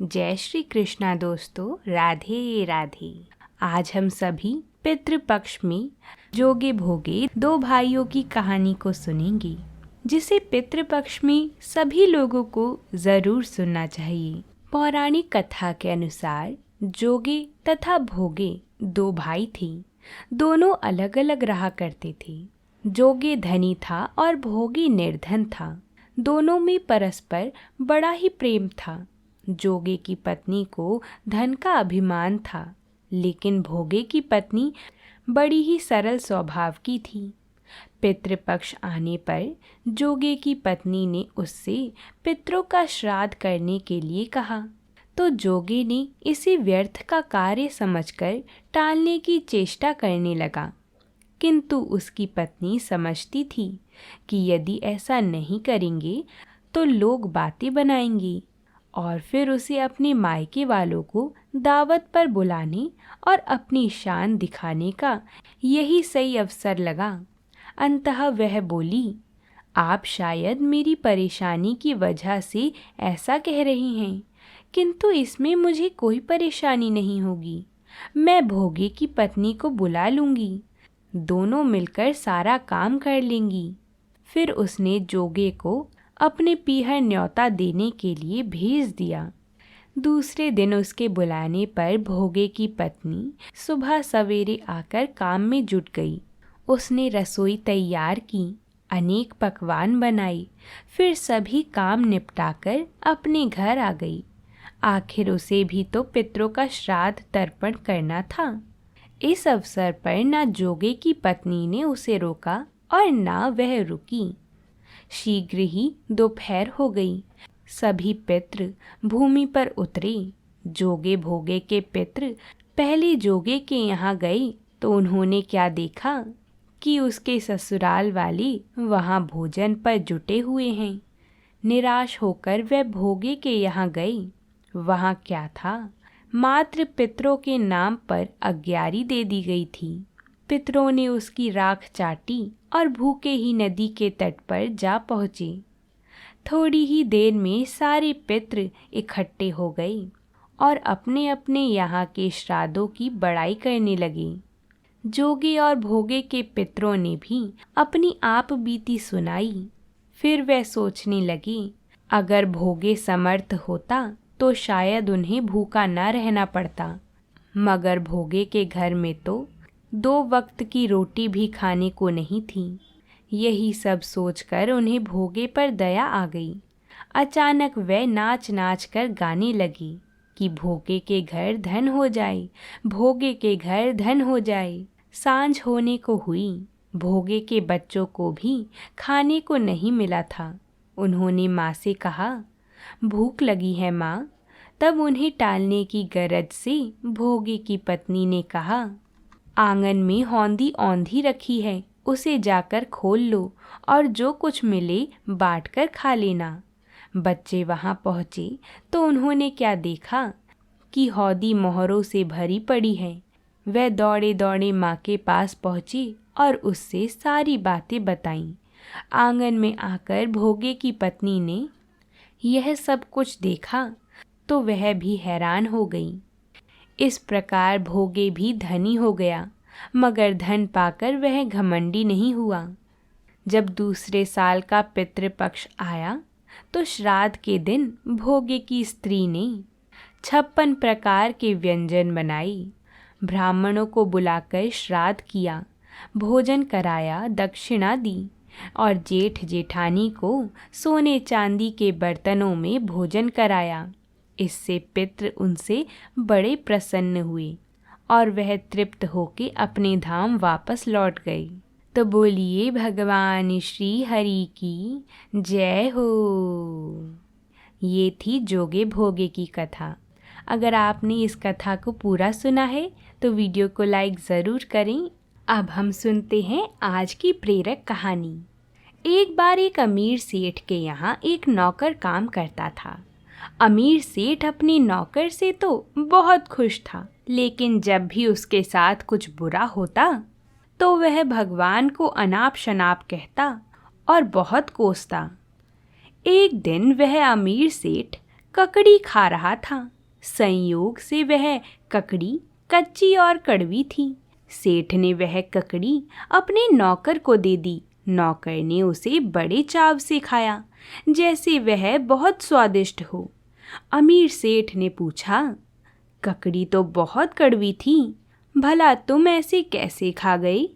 जय श्री कृष्णा दोस्तों, राधे राधे। आज हम सभी पितृपक्ष में जोगे भोगे दो भाइयों की कहानी को सुनेंगे, जिसे पितृपक्ष में सभी लोगों को जरूर सुनना चाहिए। पौराणिक कथा के अनुसार जोगे तथा भोगे दो भाई थे। दोनों अलग अलग रहा करते थे। जोगे धनी था और भोगे निर्धन था। दोनों में परस्पर बड़ा ही प्रेम था। जोगे की पत्नी को धन का अभिमान था, लेकिन भोगे की पत्नी बड़ी ही सरल स्वभाव की थी। पितृपक्ष आने पर जोगे की पत्नी ने उससे पितरों का श्राद्ध करने के लिए कहा, तो जोगे ने इसे व्यर्थ का कार्य समझकर टालने की चेष्टा करने लगा। किंतु उसकी पत्नी समझती थी कि यदि ऐसा नहीं करेंगे तो लोग बातें बनाएंगे और फिर उसे अपने मायके वालों को दावत पर बुलाने और अपनी शान दिखाने का यही सही अवसर लगा। अंततः वह बोली, आप शायद मेरी परेशानी की वजह से ऐसा कह रही हैं, किंतु इसमें मुझे कोई परेशानी नहीं होगी। मैं भोगे की पत्नी को बुला लूँगी, दोनों मिलकर सारा काम कर लेंगी। फिर उसने जोगे को अपने पीहर न्योता देने के लिए भेज दिया। दूसरे दिन उसके बुलाने पर भोगे की पत्नी सुबह सवेरे आकर काम में जुट गई। उसने रसोई तैयार की, अनेक पकवान बनाई, फिर सभी काम निपटाकर अपने घर आ गई। आखिर उसे भी तो पितरों का श्राद्ध तर्पण करना था। इस अवसर पर न जोगे की पत्नी ने उसे रोका और न वह रुकी। शीघ्र ही दोपहर हो गई। सभी पितृ भूमि पर उतरे। जोगे भोगे के पितृ पहले जोगे के यहाँ गए तो उन्होंने क्या देखा कि उसके ससुराल वाले वहाँ भोजन पर जुटे हुए हैं। निराश होकर वह भोगे के यहाँ गए। वहाँ क्या था, मात्र पितरों के नाम पर अग्यारी दे दी गई थी। पितरों ने उसकी राख चाटी और भूखे ही नदी के तट पर जा पहुँचे। थोड़ी ही देर में सारे पितृ इकट्ठे हो गए और अपने अपने यहाँ के श्राद्धों की बड़ाई करने लगे। जोगे और भोगे के पितरों ने भी अपनी आप बीती सुनाई। फिर वह सोचने लगे, अगर भोगे समर्थ होता तो शायद उन्हें भूखा न रहना पड़ता, मगर भोगे के घर में तो 2 वक्त की रोटी भी खाने को नहीं थी। यही सब सोचकर उन्हें भोगे पर दया आ गई। अचानक वह नाच नाच कर गाने लगी कि भोगे के घर धन हो जाए, भोगे के घर धन हो जाए। सांझ होने को हुई। भोगे के बच्चों को भी खाने को नहीं मिला था। उन्होंने माँ से कहा, भूख लगी है माँ। तब उन्हें टालने की गरज से भोगे की पत्नी ने कहा, आंगन में हौंदी औंधी रखी है, उसे जाकर खोल लो और जो कुछ मिले बांट कर खा लेना। बच्चे वहाँ पहुँचे तो उन्होंने क्या देखा कि हौदी मोहरों से भरी पड़ी है। वह दौड़े दौड़े माँ के पास पहुँचे और उससे सारी बातें बताईं। आंगन में आकर भोगे की पत्नी ने यह सब कुछ देखा तो वह भी हैरान हो गई। इस प्रकार भोगे भी धनी हो गया, मगर धन पाकर वह घमंडी नहीं हुआ। जब दूसरे साल का पितृपक्ष आया तो श्राद्ध के दिन भोगे की स्त्री ने 56 प्रकार के व्यंजन बनाई। ब्राह्मणों को बुलाकर श्राद्ध किया, भोजन कराया, दक्षिणा दी और जेठ जेठानी को सोने चांदी के बर्तनों में भोजन कराया। इससे पितृ उनसे बड़े प्रसन्न हुए और वह तृप्त होकर अपने धाम वापस लौट गए। तो बोलिए भगवान श्री हरि की जय हो। ये थी जोगे भोगे की कथा। अगर आपने इस कथा को पूरा सुना है तो वीडियो को लाइक ज़रूर करें। अब हम सुनते हैं आज की प्रेरक कहानी। एक बार एक अमीर सेठ के यहाँ एक नौकर काम करता था। अमीर सेठ अपने नौकर से तो बहुत खुश था, लेकिन जब भी उसके साथ कुछ बुरा होता तो वह भगवान को अनाप शनाप कहता और बहुत कोसता। एक दिन वह अमीर सेठ ककड़ी खा रहा था। संयोग से वह ककड़ी कच्ची और कड़वी थी। सेठ ने वह ककड़ी अपने नौकर को दे दी। नौकर ने उसे बड़े चाव से खाया, जैसे वह बहुत स्वादिष्ट हो। अमीर सेठ ने पूछा, ककड़ी तो बहुत कड़वी थी, भला तुम ऐसे कैसे खा गए?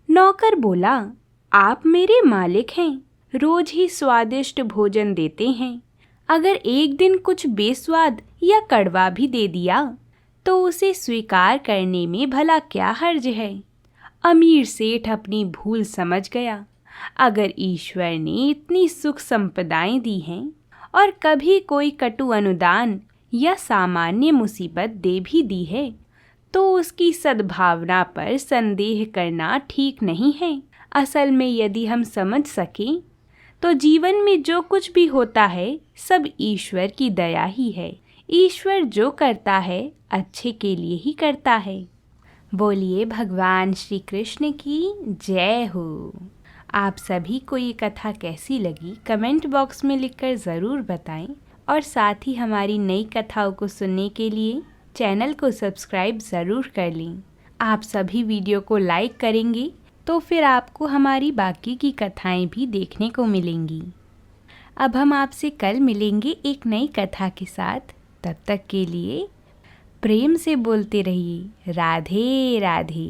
नौकर बोला, आप मेरे मालिक हैं, रोज ही स्वादिष्ट भोजन देते हैं। अगर एक दिन कुछ बेस्वाद या कड़वा भी दे दिया तो उसे स्वीकार करने में भला क्या हर्ज है? अमीर सेठ अपनी भूल समझ गया। अगर ईश्वर ने इतनी सुख संपदाएं दी हैं और कभी कोई कटु अनुदान या सामान्य मुसीबत दे भी दी है तो उसकी सद्भावना पर संदेह करना ठीक नहीं है। असल में यदि हम समझ सकें तो जीवन में जो कुछ भी होता है सब ईश्वर की दया ही है। ईश्वर जो करता है अच्छे के लिए ही करता है। बोलिए भगवान श्री कृष्ण की जय हो। आप सभी को ये कथा कैसी लगी कमेंट बॉक्स में लिखकर ज़रूर बताएं और साथ ही हमारी नई कथाओं को सुनने के लिए चैनल को सब्सक्राइब ज़रूर कर लें। आप सभी वीडियो को लाइक करेंगे तो फिर आपको हमारी बाकी की कथाएं भी देखने को मिलेंगी। अब हम आपसे कल मिलेंगे एक नई कथा के साथ। तब तक के लिए प्रेम से बोलते रहिए राधे राधे।